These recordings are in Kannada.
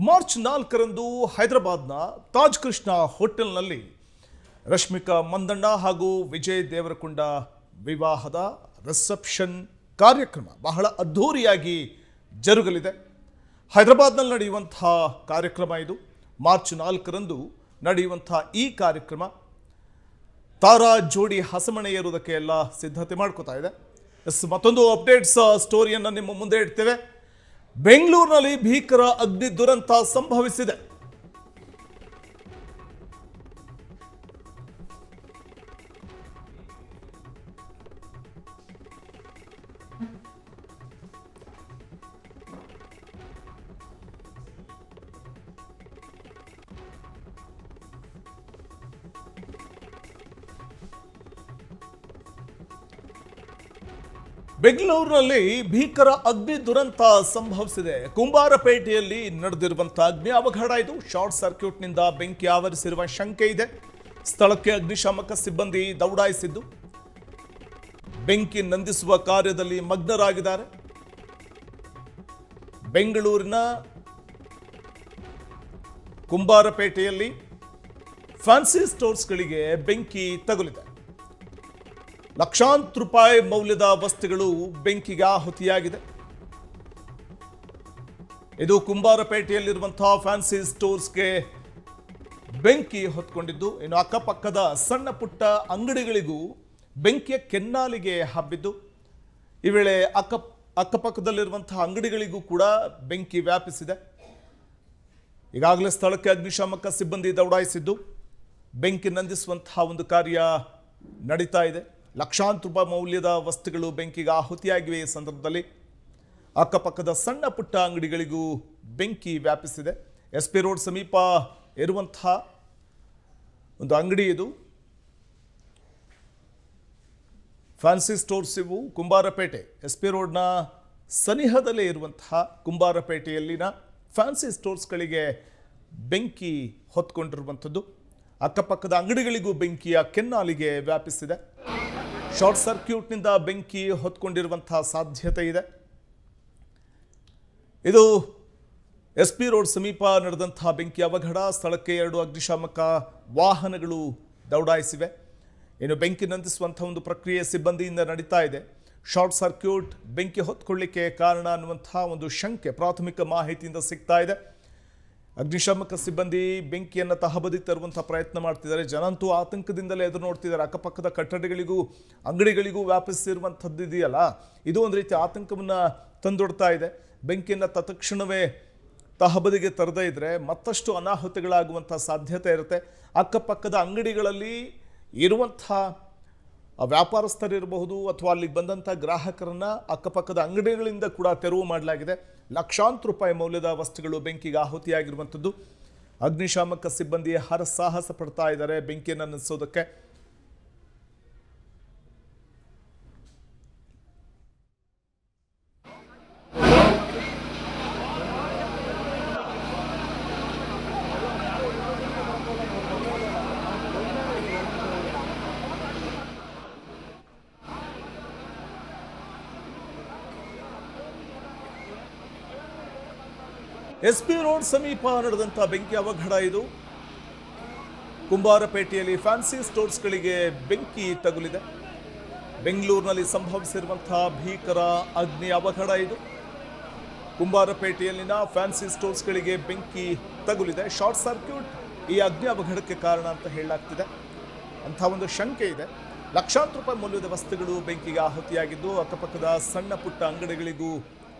ಮಾರ್ಚ್ 4ರಂದು ಹೈದರಾಬಾದ್ನ ತಾಜ್ ಕೃಷ್ಣ ಹೋಟೆಲ್ನಲ್ಲಿ ರಶ್ಮಿಕಾ ಮಂದಣ್ಣ ಹಾಗೂ ವಿಜಯ್ ದೇವರಕೊಂಡ ವಿವಾಹದ ರಿಸೆಪ್ಷನ್ ಕಾರ್ಯಕ್ರಮ ಬಹಳ ಅದ್ಧೂರಿಯಾಗಿ ಜರುಗಲಿದೆ. ಹೈದರಾಬಾದ್ನಲ್ಲಿ ನಡೆಯುವಂತಹ ಕಾರ್ಯಕ್ರಮ ಇದು. ಮಾರ್ಚ್ 4ರಂದು ನಡೆಯುವಂತಹ ಈ ಕಾರ್ಯಕ್ರಮ ತಾರಾ ಜೋಡಿ ಹಸಮಣೆ ಏರುವುದಕ್ಕೆ ಎಲ್ಲ ಸಿದ್ಧತೆ ಮಾಡ್ಕೋತಾ ಇದೆ. ಮತ್ತೊಂದು ಅಪ್ಡೇಟ್ಸ್ ಸ್ಟೋರಿಯನ್ನು ನಿಮ್ಮ ಮುಂದೆ ಇಡ್ತೇವೆ. ಬೆಂಗಳೂರಿನಲ್ಲಿ ಭೀಕರ ಅಗ್ನಿ ದುರಂತ ಸಂಭವಿಸಿದೆ. ಬೆಂಗಳೂರಿನಲ್ಲಿ ಭೀಕರ ಅಗ್ನಿ ದುರಂತ ಸಂಭವಿಸಿದೆ. ಕುಂಬಾರಪೇಟೆಯಲ್ಲಿ ನಡೆದಿರುವಂತಹ ಅಗ್ನಿ ಅವಘಡ ಇದು. ಶಾರ್ಟ್ ಸರ್ಕ್ಯೂಟ್ನಿಂದ ಬೆಂಕಿ ಆವರಿಸಿರುವ ಶಂಕೆ ಇದೆ. ಸ್ಥಳಕ್ಕೆ ಅಗ್ನಿಶಾಮಕ ಸಿಬ್ಬಂದಿ ದೌಡಾಯಿಸಿದ್ದು ಬೆಂಕಿ ನಂದಿಸುವ ಕಾರ್ಯದಲ್ಲಿ ಮಗ್ನರಾಗಿದ್ದಾರೆ. ಬೆಂಗಳೂರಿನ ಕುಂಬಾರಪೇಟೆಯಲ್ಲಿ ಫ್ಯಾನ್ಸಿ ಸ್ಟೋರ್ಸ್ಗಳಿಗೆ ಬೆಂಕಿ ತಗುಲಿದೆ. ಲಕ್ಷಾಂತರ ರೂಪಾಯಿ ಮೌಲ್ಯದ ವಸ್ತುಗಳು ಬೆಂಕಿಗೆ ಆಹುತಿಯಾಗಿದೆ. ಇದು ಕುಂಬಾರಪೇಟೆಯಲ್ಲಿರುವಂತಹ ಫ್ಯಾನ್ಸಿ ಸ್ಟೋರ್ಸ್ಗೆ ಬೆಂಕಿ ಹೊತ್ಕೊಂಡಿದ್ದು, ಇನ್ನು ಅಕ್ಕಪಕ್ಕದ ಸಣ್ಣ ಪುಟ್ಟ ಅಂಗಡಿಗಳಿಗೂ ಬೆಂಕಿಯ ಕೆನ್ನಾಲಿಗೆ ಹಬ್ಬಿದ್ದು, ಈ ವೇಳೆ ಅಕ್ಕಪಕ್ಕದಲ್ಲಿರುವಂತಹ ಅಂಗಡಿಗಳಿಗೂ ಕೂಡ ಬೆಂಕಿ ವ್ಯಾಪಿಸಿದೆ. ಈಗಾಗಲೇ ಸ್ಥಳಕ್ಕೆ ಅಗ್ನಿಶಾಮಕ ಸಿಬ್ಬಂದಿ ದೌಡಾಯಿಸಿದ್ದು ಬೆಂಕಿ ನಂದಿಸುವಂತಹ ಒಂದು ಕಾರ್ಯ ನಡೀತಾ ಇದೆ. ಲಕ್ಷಾಂತರ ರೂಪಾಯಿ ಮೌಲ್ಯದ ವಸ್ತುಗಳು ಬೆಂಕಿಗೆ ಆಹುತಿಯಾಗಿವೆ. ಈ ಸಂದರ್ಭದಲ್ಲಿ ಅಕ್ಕಪಕ್ಕದ ಸಣ್ಣ ಪುಟ್ಟ ಅಂಗಡಿಗಳಿಗೂ ಬೆಂಕಿ ವ್ಯಾಪಿಸಿದೆ. SP ರೋಡ್ ಸಮೀಪ ಇರುವಂತಹ ಒಂದು ಅಂಗಡಿ ಇದು. ಫ್ಯಾನ್ಸಿ ಸ್ಟೋರ್ಸ್ ಇವು ಕುಂಬಾರಪೇಟೆ SP ರೋಡ್ನ ಸನಿಹದಲ್ಲೇ ಇರುವಂತಹ ಕುಂಬಾರಪೇಟೆಯಲ್ಲಿನ ಫ್ಯಾನ್ಸಿ ಸ್ಟೋರ್ಸ್ಗಳಿಗೆ ಬೆಂಕಿ ಹೊತ್ಕೊಂಡಿರುವಂಥದ್ದು. ಅಕ್ಕಪಕ್ಕದ ಅಂಗಡಿಗಳಿಗೂ ಬೆಂಕಿಯ ಕೆನ್ನಾಲಿಗೆ ವ್ಯಾಪಿಸಿದೆ. ಶಾರ್ಟ್ ಸರ್ಕ್ಯೂಟ್ನಿಂದ ಬೆಂಕಿ ಹೊತ್ಕೊಂಡಿರುವಂತಹ ಸಾಧ್ಯತೆ ಇದೆ. ಇದು SP ರೋಡ್ ಸಮೀಪ ನಡೆದಂತಹ ಬೆಂಕಿ ಅವಘಡ. ಸ್ಥಳಕ್ಕೆ 2 ಅಗ್ನಿಶಾಮಕ ವಾಹನಗಳು ದೌಡಾಯಿಸಿವೆ. ಇನ್ನು ಬೆಂಕಿ ನಂದಿಸುವಂತಹ ಒಂದು ಪ್ರಕ್ರಿಯೆ ಸಿಬ್ಬಂದಿಯಿಂದ ನಡೀತಾ ಇದೆ. ಶಾರ್ಟ್ ಸರ್ಕ್ಯೂಟ್ ಬೆಂಕಿ ಹೊತ್ಕೊಳ್ಳಿಕ್ಕೆ ಕಾರಣ ಅನ್ನುವಂತಹ ಒಂದು ಶಂಕೆ ಪ್ರಾಥಮಿಕ ಮಾಹಿತಿಯಿಂದ ಸಿಗ್ತಾ ಇದೆ. ಅಗ್ನಿಶಾಮಕ ಸಿಬ್ಬಂದಿ ಬೆಂಕಿಯನ್ನು ತಹಬದಿಗೆ ತರುವಂತಹ ಪ್ರಯತ್ನ ಮಾಡ್ತಿದ್ದಾರೆ. ಜನಂತೂ ಆತಂಕದಿಂದಲೇ ಎದುರು ನೋಡ್ತಿದ್ದಾರೆ. ಅಕ್ಕಪಕ್ಕದ ಕಟ್ಟಡಗಳಿಗೂ ಅಂಗಡಿಗಳಿಗೂ ವ್ಯಾಪಿಸಿರುವಂಥದ್ದು ಇದೆಯಲ್ಲ, ಇದು ಒಂದು ರೀತಿ ಆತಂಕವನ್ನು ತಂದೊಡ್ತಾ ಇದೆ. ಬೆಂಕಿಯನ್ನು ತತ್ಕ್ಷಣವೇ ತಹಬದಿಗೆ ತರದೇ ಇದ್ದರೆ ಮತ್ತಷ್ಟು ಅನಾಹುತಗಳಾಗುವಂಥ ಸಾಧ್ಯತೆ ಇರುತ್ತೆ. ಅಕ್ಕಪಕ್ಕದ ಅಂಗಡಿಗಳಲ್ಲಿ ಇರುವಂಥ ವ್ಯಾಪಾರಸ್ಥರಿರಬಹುದು ಅಥವಾ ಅಲ್ಲಿಗೆ ಬಂದಂಥ ಗ್ರಾಹಕರನ್ನು ಅಕ್ಕಪಕ್ಕದ ಅಂಗಡಿಗಳಿಂದ ಕೂಡ ತೆರವು ಮಾಡಲಾಗಿದೆ. ಲಕ್ಷಾಂತರ ರೂಪಾಯಿ ಮೌಲ್ಯದ ವಸ್ತುಗಳು ಬೆಂಕಿಗೆ ಆಹುತಿಯಾಗಿರುವಂಥದ್ದು. ಅಗ್ನಿಶಾಮಕ ಸಿಬ್ಬಂದಿ ಹರಸಾಹಸ ಪಡ್ತಾ ಇದ್ದಾರೆ ಬೆಂಕಿಯನ್ನು ನಂದಿಸೋದಕ್ಕೆ. SP ರೋಡ್ ಸಮೀಪ ನಡೆದಂಥ ಬೆಂಕಿ ಅವಘಡ ಇದು. ಕುಂಬಾರಪೇಟೆಯಲ್ಲಿ ಫ್ಯಾನ್ಸಿ ಸ್ಟೋರ್ಸ್ಗಳಿಗೆ ಬೆಂಕಿ ತಗುಲಿದೆ. ಬೆಂಗಳೂರಿನಲ್ಲಿ ಸಂಭವಿಸಿರುವಂತಹ ಭೀಕರ ಅಗ್ನಿ ಅವಘಡ ಇದು. ಕುಂಬಾರಪೇಟೆಯಲ್ಲಿನ ಫ್ಯಾನ್ಸಿ ಸ್ಟೋರ್ಸ್ಗಳಿಗೆ ಬೆಂಕಿ ತಗುಲಿದೆ. ಶಾರ್ಟ್ ಸರ್ಕ್ಯೂಟ್ ಈ ಅಗ್ನಿ ಅವಘಡಕ್ಕೆ ಕಾರಣ ಅಂತ ಹೇಳಲಾಗ್ತಿದೆ. ಅಂಥ ಒಂದು ಶಂಕೆ ಇದೆ. ಲಕ್ಷಾಂತರ ರೂಪಾಯಿ ಮೌಲ್ಯದ ವಸ್ತುಗಳು ಬೆಂಕಿಗೆ ಆಹುತಿಯಾಗಿದ್ದು ಅಕ್ಕಪಕ್ಕದ ಸಣ್ಣ ಪುಟ್ಟ ಅಂಗಡಿಗಳಿಗೂ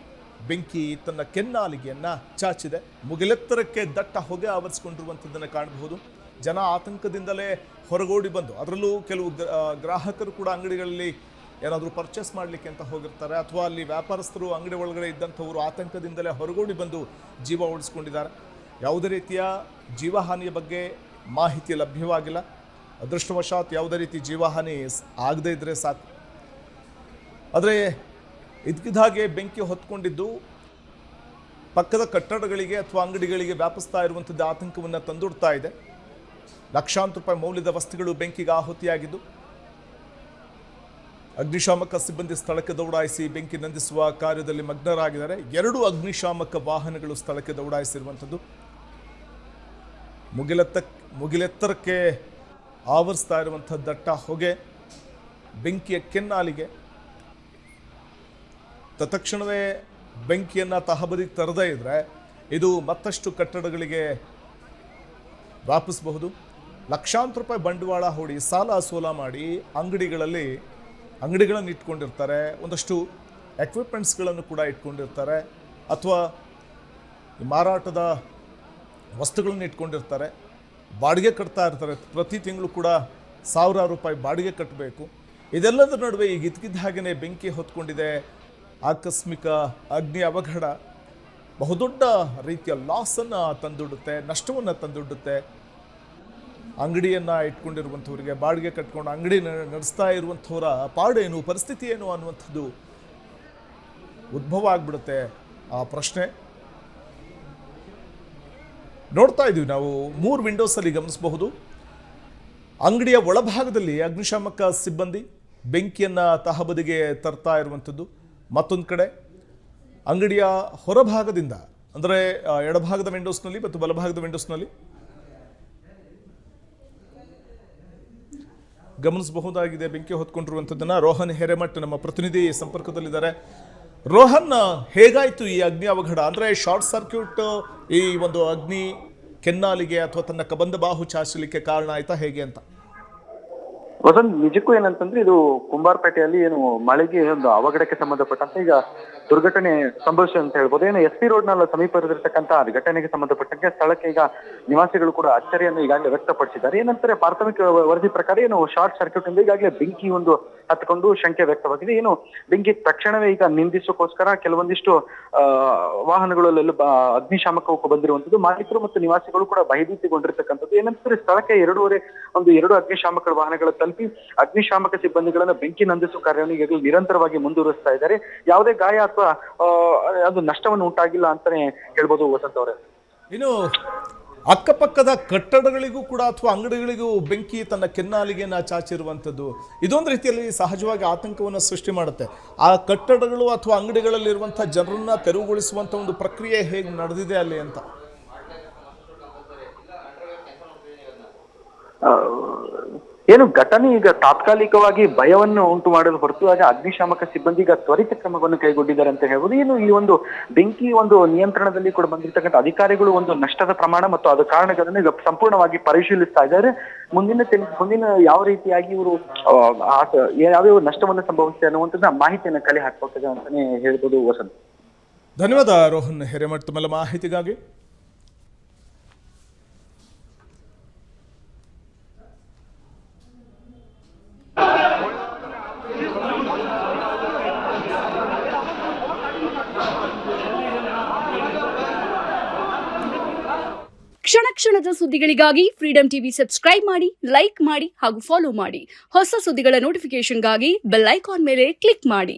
ಬೆಂಕಿ ತನ್ನ ಕೆನ್ನಾಲಿಗೆಯನ್ನು ಚಾಚಿದೆ. ಮುಗಿಲೆತ್ತರಕ್ಕೆ ದಟ್ಟ ಹೊಗೆ ಆವರಿಸಿಕೊಂಡಿರುವಂಥದ್ದನ್ನು ಕಾಣಬಹುದು. ಜನ ಆತಂಕದಿಂದಲೇ ಹೊರಗೋಡಿ ಬಂದು, ಅದರಲ್ಲೂ ಕೆಲವು ಗ್ರಾಹಕರು ಕೂಡ ಅಂಗಡಿಗಳಲ್ಲಿ ಏನಾದರೂ ಪರ್ಚೇಸ್ ಮಾಡಲಿಕ್ಕೆ ಅಂತ ಹೋಗಿರ್ತಾರೆ, ಅಥವಾ ಅಲ್ಲಿ ವ್ಯಾಪಾರಸ್ಥರು ಅಂಗಡಿ ಒಳಗಡೆ ಇದ್ದಂಥವರು ಆತಂಕದಿಂದಲೇ ಹೊರಗೋಡಿ ಬಂದು ಜೀವ ಉಳಿಸ್ಕೊಂಡಿದ್ದಾರೆ. ಯಾವುದೇ ರೀತಿಯ ಜೀವಹಾನಿಯ ಬಗ್ಗೆ ಮಾಹಿತಿ ಲಭ್ಯವಾಗಿಲ್ಲ. ಅದೃಷ್ಟವಶಾತ್ ಯಾವುದೇ ರೀತಿ ಜೀವಹಾನಿ ಆಗದೇ ಇದ್ದರೆ ಸಾಕು. ಆದರೆ ಇದಕ್ಕಿದ್ದಾಗೆ ಬೆಂಕಿ ಹೊತ್ಕೊಂಡಿದ್ದು ಪಕ್ಕದ ಕಟ್ಟಡಗಳಿಗೆ ಅಥವಾ ಅಂಗಡಿಗಳಿಗೆ ವ್ಯಾಪಿಸ್ತಾ ಇರುವಂಥದ್ದು ಆತಂಕವನ್ನು ತಂದೊಡ್ತಾ ಇದೆ. ಲಕ್ಷಾಂತರ ರೂಪಾಯಿ ಮೌಲ್ಯದ ವಸ್ತುಗಳು ಬೆಂಕಿಗೆ ಆಹುತಿಯಾಗಿದ್ದು ಅಗ್ನಿಶಾಮಕ ಸಿಬ್ಬಂದಿ ಸ್ಥಳಕ್ಕೆ ದೌಡಾಯಿಸಿ ಬೆಂಕಿ ನಂದಿಸುವ ಕಾರ್ಯದಲ್ಲಿ ಮಗ್ನರಾಗಿದ್ದಾರೆ. 2 ಅಗ್ನಿಶಾಮಕ ವಾಹನಗಳು ಸ್ಥಳಕ್ಕೆ ದೌಡಾಯಿಸಿರುವಂಥದ್ದು. ಮುಗಿಲೆತ್ತರಕ್ಕೆ ಆವರಿಸ್ತಾ ಇರುವಂಥ ದಟ್ಟ ಹೊಗೆ, ಬೆಂಕಿಯ ಕೆನ್ನಾಲಿಗೆ. ತತ್ಕ್ಷಣವೇ ಬೆಂಕಿಯನ್ನು ತಹಬದಿಗೆ ತರದೇ ಇದ್ದರೆ ಇದು ಮತ್ತಷ್ಟು ಕಟ್ಟಡಗಳಿಗೆ ವ್ಯಾಪಿಸಬಹುದು. ಲಕ್ಷಾಂತರ ರೂಪಾಯಿ ಬಂಡವಾಳ ಹೂಡಿ ಸಾಲ ಸೋಲ ಮಾಡಿ ಅಂಗಡಿಗಳನ್ನು ಇಟ್ಕೊಂಡಿರ್ತಾರೆ, ಒಂದಷ್ಟು ಎಕ್ವಿಪ್ಮೆಂಟ್ಸ್ಗಳನ್ನು ಕೂಡ ಇಟ್ಕೊಂಡಿರ್ತಾರೆ, ಅಥವಾ ಮಾರಾಟದ ವಸ್ತುಗಳನ್ನು ಇಟ್ಕೊಂಡಿರ್ತಾರೆ, ಬಾಡಿಗೆ ಕಟ್ತಾ ಇರ್ತಾರೆ. ಪ್ರತಿ ತಿಂಗಳು ಕೂಡ ಸಾವಿರಾರು ರೂಪಾಯಿ ಬಾಡಿಗೆ ಕಟ್ಟಬೇಕು. ಇದೆಲ್ಲದರ ನಡುವೆ ಈಗ ಇದ್ಕಿದ್ದ ಹಾಗೆಯೇ ಬೆಂಕಿ ಹೊತ್ಕೊಂಡಿದೆ. ಆಕಸ್ಮಿಕ ಅಗ್ನಿ ಅವಘಡ ಬಹುದೊಡ್ಡ ರೀತಿಯ ಲಾಸನ್ನು ತಂದೊಡ್ಡುತ್ತೆ, ನಷ್ಟವನ್ನು ತಂದೊಡ್ಡುತ್ತೆ. ಅಂಗಡಿಯನ್ನು ಇಟ್ಕೊಂಡಿರುವಂಥವ್ರಿಗೆ, ಬಾಡಿಗೆ ಕಟ್ಕೊಂಡು ಅಂಗಡಿ ನಡೆಸ್ತಾ ಇರುವಂಥವರ ಪಾಡೇನು, ಪರಿಸ್ಥಿತಿ ಏನು ಅನ್ನುವಂಥದ್ದು ಉದ್ಭವ ಆಗಿಬಿಡುತ್ತೆ. ಆ ಪ್ರಶ್ನೆ ನೋಡ್ತಾ ಇದ್ದೀವಿ ನಾವು. 3 ವಿಂಡೋಸಲ್ಲಿ ಗಮನಿಸಬಹುದು. ಅಂಗಡಿಯ ಒಳಭಾಗದಲ್ಲಿ ಅಗ್ನಿಶಾಮಕ ಸಿಬ್ಬಂದಿ ಬೆಂಕಿಯನ್ನು ತಹಬದಿಗೆ ತರ್ತಾ ಇರುವಂಥದ್ದು. ಮತ್ತೊಂದು ಕಡೆ ಅಂಗಡಿಯ ಹೊರಭಾಗದಿಂದ, ಅಂದರೆ ಎಡಭಾಗದ ವಿಂಡೋಸ್ನಲ್ಲಿ ಮತ್ತು ಬಲಭಾಗದ ವಿಂಡೋಸ್ನಲ್ಲಿ ಗಮನಿಸಬಹುದಾಗಿದೆ ಬೆಂಕಿ ಹೊತ್ಕೊಂಡಿರುವಂಥದ್ದನ್ನು. ರೋಹನ್ ಹಿರೇಮಠ್ ನಮ್ಮ ಪ್ರತಿನಿಧಿ ಸಂಪರ್ಕದಲ್ಲಿದ್ದಾರೆ. ರೋಹನ್, ಹೇಗಾಯಿತು ಈ ಅಗ್ನಿ ಅವಘಡ? ಅಂದರೆ ಶಾರ್ಟ್ ಸರ್ಕ್ಯೂಟ್ ಈ ಒಂದು ಅಗ್ನಿ ಕೆನ್ನಾಲಿಗೆ ಅಥವಾ ತನ್ನ ಕಬಂಧ ಬಾಹು ಚಾಚಲಿಕ್ಕೆ ಕಾರಣ ಆಯ್ತಾ, ಹೇಗೆ ಅಂತ? ವಸಂತ್, ನಿಜಕ್ಕೂ ಏನಂತಂದ್ರೆ ಇದು ಕುಂಬಾರಪೇಟೆಯಲ್ಲಿ ಏನು ಮಳೆಗೆ ಒಂದು ಅವಘಡಕ್ಕೆ ಸಂಬಂಧಪಟ್ಟಂತೆ ಈಗ ದುರ್ಘಟನೆ ಸಂಭವಿಸಿದೆ ಅಂತ ಹೇಳ್ಬೋದು. ಏನು SP ರೋಡ್ನ ಸಮೀಪ ಇರತಕ್ಕಂತ ಘಟನೆಗೆ ಸಂಬಂಧಪಟ್ಟಂತೆ ಸ್ಥಳಕ್ಕೆ ಈಗ ನಿವಾಸಿಗಳು ಕೂಡ ಅಚ್ಚರಿಯನ್ನು ಈಗಾಗಲೇ ವ್ಯಕ್ತಪಡಿಸಿದ್ದಾರೆ. ಏನಂತಾರೆ, ಪ್ರಾಥಮಿಕ ವರದಿ ಪ್ರಕಾರ ಏನು ಶಾರ್ಟ್ ಸರ್ಕ್ಯೂಟ್ ಇಂದ ಈಗಾಗಲೇ ಬೆಂಕಿ ಒಂದು ಹತ್ಕೊಂಡು ಶಂಕೆ ವ್ಯಕ್ತವಾಗಿದೆ. ಏನು ಬೆಂಕಿ ತಕ್ಷಣವೇ ಈಗ ನಿಂದಿಸೋಕೋಸ್ಕರ ಕೆಲವೊಂದಿಷ್ಟು ವಾಹನಗಳಲ್ಲೆಲ್ಲ ಅಗ್ನಿಶಾಮಕಕ್ಕೂ ಬಂದಿರುವಂತದ್ದು. ಮಾಲೀಕರು ಮತ್ತು ನಿವಾಸಿಗಳು ಕೂಡ ಭಯಭೀತಿಗೊಂಡಿರ್ತಕ್ಕಂಥದ್ದು. ಏನಂತಾರೆ, ಸ್ಥಳಕ್ಕೆ 2 ಅಗ್ನಿಶಾಮಕ ವಾಹನಗಳ ತಲುಪಿ ಅಗ್ನಿಶಾಮಕ ಸಿಬ್ಬಂದಿಗಳನ್ನ ಬೆಂಕಿ ನಂದಿಸುವ ಕಾರ್ಯವನ್ನು ಈಗಾಗಲೇ ನಿರಂತರವಾಗಿ ಮುಂದುವರಿಸ್ತಾ ಇದ್ದಾರೆ. ಯಾವುದೇ ಗಾಯ ಅಥವಾ ಅದು ನಷ್ಟವನ್ನು ಉಂಟಾಗಿಲ್ಲ ಅಂತಾನೆ ಹೇಳ್ಬೋದು ವಸಂತ್ ಅವರೇ. ಇನ್ನು ಅಕ್ಕಪಕ್ಕದ ಕಟ್ಟಡಗಳಿಗೂ ಕೂಡ ಅಥವಾ ಅಂಗಡಿಗಳಿಗೂ ಬೆಂಕಿ ತನ್ನ ಕೆನ್ನಾಲಿಗೆಯನ್ನು ಚಾಚಿರುವಂಥದ್ದು ಇದೊಂದು ರೀತಿಯಲ್ಲಿ ಸಹಜವಾಗಿ ಆತಂಕವನ್ನು ಸೃಷ್ಟಿ ಮಾಡುತ್ತೆ. ಆ ಕಟ್ಟಡಗಳು ಅಥವಾ ಅಂಗಡಿಗಳಲ್ಲಿರುವಂಥ ಜನರನ್ನ ತೆರವುಗೊಳಿಸುವಂಥ ಒಂದು ಪ್ರಕ್ರಿಯೆ ಹೇಗೆ ನಡೆದಿದೆ ಅಲ್ಲಿ ಅಂತ? ಏನು ಘಟನೆ ಈಗ ತಾತ್ಕಾಲಿಕವಾಗಿ ಭಯವನ್ನು ಉಂಟು ಮಾಡಲು ಹೊರತು ಆಗ ಅಗ್ನಿಶಾಮಕ ಸಿಬ್ಬಂದಿ ಈಗ ತ್ವರಿತ ಕ್ರಮವನ್ನು ಕೈಗೊಂಡಿದ್ದಾರೆ ಅಂತ ಹೇಳ್ಬೋದು. ಏನು ಈ ಒಂದು ಬೆಂಕಿ ಒಂದು ನಿಯಂತ್ರಣದಲ್ಲಿ ಕೂಡ ಬಂದಿರತಕ್ಕಂಥ ಅಧಿಕಾರಿಗಳು ಒಂದು ನಷ್ಟದ ಪ್ರಮಾಣ ಮತ್ತು ಅದರ ಕಾರಣಗಳನ್ನು ಈಗ ಸಂಪೂರ್ಣವಾಗಿ ಪರಿಶೀಲಿಸ್ತಾ ಇದ್ದಾರೆ. ಮುಂದಿನ ಯಾವ ರೀತಿಯಾಗಿ ಇವರು ಯಾವ್ಯಾವ ನಷ್ಟವನ್ನು ಸಂಭವಿಸಿದೆ ಅನ್ನುವಂಥದ್ದು ಮಾಹಿತಿಯನ್ನು ಕಲೆ ಹಾಕ್ಕೊಟ್ಟಿದೆ ಅಂತಾನೆ ಹೇಳ್ಬೋದು ವಸಂತ್. ಧನ್ಯವಾದ ರೋಹನ್ ಹಿರೇಮಠ್ ತಮ್ಮೆಲ್ಲ ಮಾಹಿತಿಗಾಗಿ. ಕ್ಷಣ ಕ್ಷಣದ ಸುದ್ದಿಗಳಿಗಾಗಿ ಫ್ರೀಡಂ ಟಿವಿ ಸಬ್ಸ್ಕ್ರೈಬ್ ಮಾಡಿ, ಲೈಕ್ ಮಾಡಿ ಹಾಗೂ ಫಾಲೋ ಮಾಡಿ. ಹೊಸ ಸುದ್ದಿಗಳ ನೋಟಿಫಿಕೇಶನ್ಗಾಗಿ ಬೆಲ್ ಐಕಾನ್ ಮೇಲೆ ಕ್ಲಿಕ್ ಮಾಡಿ.